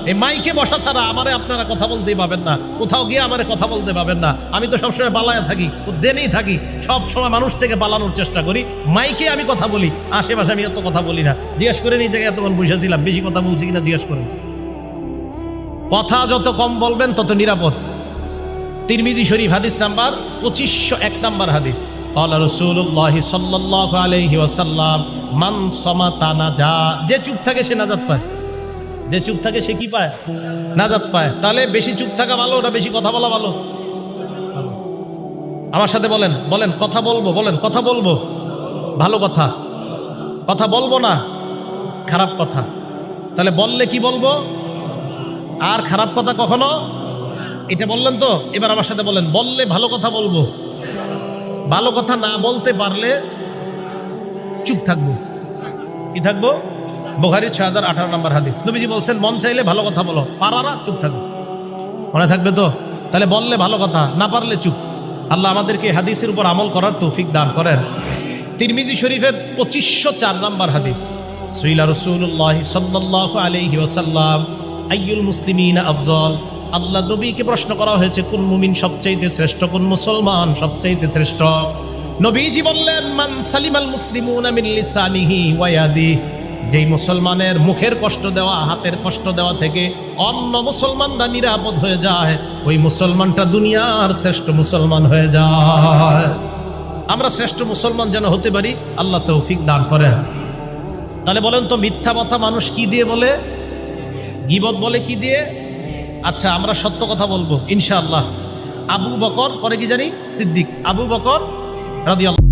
এই মাইকে বসা ছাড়া আমারে আপনারা কথা বলতেই পাবেন না, কোথাও গিয়ে আমারে কথা বলতে পাবেন না। আমি তো সবসময় পালায়া থাকি, জেনেই থাকি, সব সময় মানুষ থেকে পালানোর চেষ্টা করি। মাইকে আমি কথা বলি, আশেপাশে আমি এত কথা বলি না। জিজ্ঞেস করে এই জায়গায় এতক্ষণ বসেছিলাম, বেশি কথা বলছি কিনা জিজ্ঞেস করেন। কথা যত কম বলবেন তত নিরাপদ। তিরমিজি শরীফ হাদিস নাম্বার 2501 নাম্বার হাদিস। ক্বালা রাসূলুল্লাহ সাল্লাল্লাহু আলাইহি ওয়াসাল্লাম মান সামাতা নাজা। যে চুপ থাকে সে নাজাত পায়। যে চুপ থাকে সে কি পায়? নাজাত পায়। তাহলে বেশি চুপ থাকা ভালো না বেশি কথা বলা ভালো? আমার সাথে বলেন, বলেন কথা বলবো, বলেন কথা বলবো, ভালো কথা। কথা বলবো না খারাপ কথা। তাহলে বললে কি বলবো? আর খারাপ কথা কখনো, এটা বললেন তো। এবার আমার সাথে বলেন, বললে ভালো কথা বলবো, ভালো কথা না বলতে পারলে চুপ থাকবো। কি থাকবো? বুখারী 6018 নম্বর হাদিস। নবীজি বলছেন মন চাইলে ভালো কথা বলো, পারারা চুপ থাকো। মনে থাকবে তো? তাহলে বললে ভালো কথা, না পারলে চুপ। আল্লাহ আমাদেরকে হাদিসের উপর আমল করার তৌফিক দান করেন। তিরমিজি শরীফের 2504 নম্বর হাদিস। সুইলা রাসূলুল্লাহ সাল্লাল্লাহু আলাইহি ওয়াসাল্লাম আইয়ুল মুসলিমিনা আফজল। আল্লাহ নবীকে প্রশ্ন করা হয়েছে কোন মুমিন সবচাইতে শ্রেষ্ঠ, কোন মুসলমান সবচাইতে শ্রেষ্ঠ। নবীজি বললেন মান সালিমাল মুসলিমুনা মিন লিসানিহি ওয়া ইয়াদিহি। যেই মুসলমানের মুখের কষ্ট দেওয়া, হাতের কষ্ট দেওয়া থেকে অন্য মুসলমানরা নিরাপদ হয়ে যায়, ওই মুসলমানটা দুনিয়ার শ্রেষ্ঠ মুসলমান হয়ে যায়। আমরা শ্রেষ্ঠ মুসলমান যেন হতে পারি, আল্লাহ তৌফিক দান করেন। তাহলে বলেন তো, মিথ্যা কথা মানুষ কি দিয়ে বলে? গীবত বলে কি দিয়ে? আচ্ছা, আমরা সত্য কথা বলবো ইনশাআল্লাহ। আবু বকর, পরে কি জানি সিদ্দিক, আবু বকর রাদিয়াল্লাহু